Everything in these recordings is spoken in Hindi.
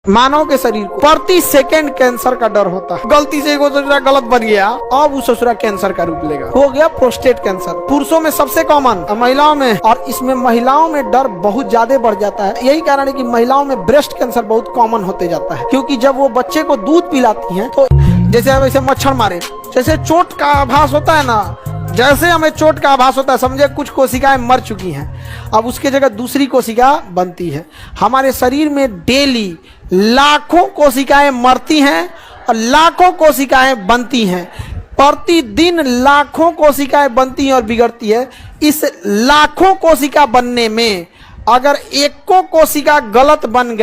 मानव के शरीर को प्रति सेकंड कैंसर का डर होता है। गलती से एगो ससुरा गलत बन गया, अब वो ससुरा कैंसर का रूप लेगा। हो गया प्रोस्टेट कैंसर, पुरुषों में सबसे कॉमन, महिलाओं में, और इसमें महिलाओं में डर बहुत ज्यादा बढ़ जाता है। यही कारण है कि महिलाओं में ब्रेस्ट कैंसर बहुत कॉमन होते जाता है, क्योंकि जब वो बच्चे को दूध पिलाती हैं तो जैसे वैसे मच्छर मारे, जैसे चोट का आभास होता है ना, जैसे हमें चोट का आभास होता है, समझे कुछ कोशिकाएं मर चुकी हैं, अब उसके जगह दूसरी कोशिका बनती है। हमारे शरीर में डेली लाखों कोशिकाएं मरती हैं और लाखों कोशिकाएं बनती हैं। प्रतिदिन लाखों कोशिकाएं बनती हैं और बिगड़ती है। इस लाखों कोशिका बनने में अगर एको कोशिका गलत बन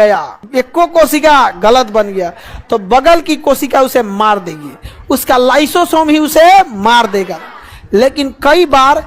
गया, तो बगल की कोशिका उसे मार देगी, उसका लाइसोसोम ही उसे मार देगा। लेकिन कई बार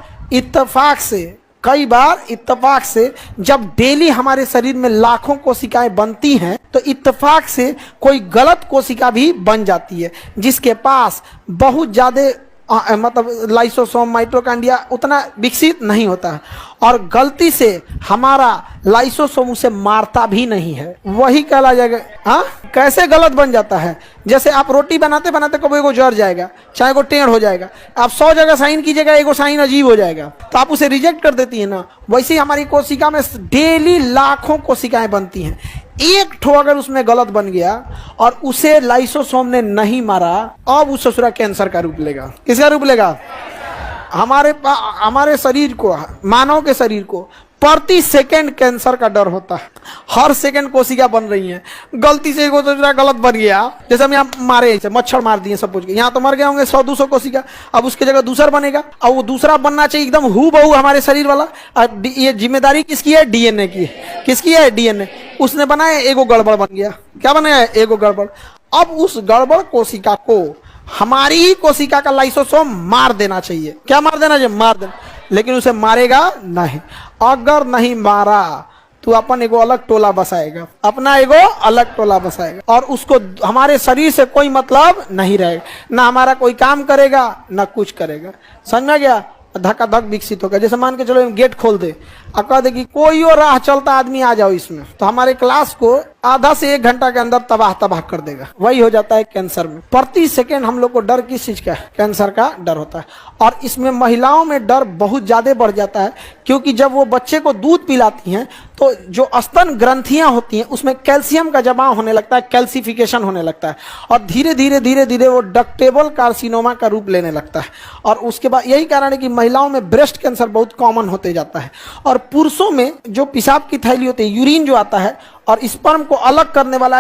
इत्तेफाक से जब डेली हमारे शरीर में लाखों कोशिकाएं बनती हैं, तो इत्तेफाक से कोई गलत कोशिका भी बन जाती है, जिसके पास बहुत ज़्यादा मतलब लाइसोसोम माइटोकॉन्ड्रिया उतना विकसित नहीं होता है, और गलती से हमारा लाइसोसोम उसे मारता भी नहीं है, वही कहला जाएगा। हाँ, कैसे गलत बन जाता है? जैसे आप रोटी बनाते बनाते कभी एगो जर जाएगा, चाहे एगो टेढ़ हो जाएगा, आप 100 जगह साइन कीजिएगा, एगो साइन अजीब हो जाएगा, तो आप उसे रिजेक्ट कर देती है ना। वैसे ही हमारी कोशिका में डेली लाखों कोशिकाएं बनती हैं, एक ठो अगर उसमें गलत बन गया और उसे लाइसोसोम ने नहीं मारा, अब उस ससुरा कैंसर का रूप लेगा। किसका रूप लेगा? हमारे शरीर को, मानव के शरीर को प्रति सेकंड कैंसर का डर होता है। हर सेकंड कोशिका बन रही है। गलती से एगो ससुरा गलत बन गया, जैसे हम यहाँ मारे, मच्छर मार दिए सब कुछ, यहाँ तो मर गए होंगे 100-200 कोशिका, अब उसके जगह दूसरा बनेगा, और वो दूसरा बनना चाहिए एकदम हूबहू हमारे शरीर वाला। अब ये जिम्मेदारी किसकी है? डीएनए की। किसकी है? डीएनए। उसने बनाया, एगो गड़बड़ बन गया। क्या बनाया? एगो गड़बड़। अब उस गड़बड़ कोशिका को हमारी ही कोशिका का लाइसोसोम मार देना चाहिए। क्या मार देना चाहिए? मार देना। लेकिन उसे मारेगा नहीं। अगर नहीं मारा तो अपन एगो अलग टोला बसाएगा, अपना एगो अलग टोला बसाएगा, और उसको हमारे शरीर से कोई मतलब नहीं रहेगा, ना हमारा कोई काम करेगा ना कुछ करेगा। समझ में गया? धक्का धक विकसित होगा। जैसे मान के चलो गेट खोल दे और कह दे कि कोई और राह चलता आदमी आ जाओ इसमें, तो हमारे क्लास को आधा से 1 घंटा के अंदर तबाह कर देगा। वही हो जाता है कैंसर में। प्रति सेकंड हम लोग को डर किस चीज का है? कैंसर का डर होता है। और इसमें महिलाओं में डर बहुत ज्यादा बढ़ जाता है, क्योंकि जब वो बच्चे को दूध पिलाती हैं तो जो स्तन ग्रंथियां होती हैं उसमें कैल्शियम का जमाव होने लगता है, कैल्सिफिकेशन होने लगता है, और धीरे धीरे वो डक्टेबल कार्सिनोमा का रूप लेने लगता है। और उसके बाद यही कारण है कि महिलाओं में ब्रेस्ट कैंसर बहुत कॉमन होते जाता है। और पुरुषों में जो पेशाब की थैली होती है, यूरिन जो आता है, और स्पर्म को अलग करने वाला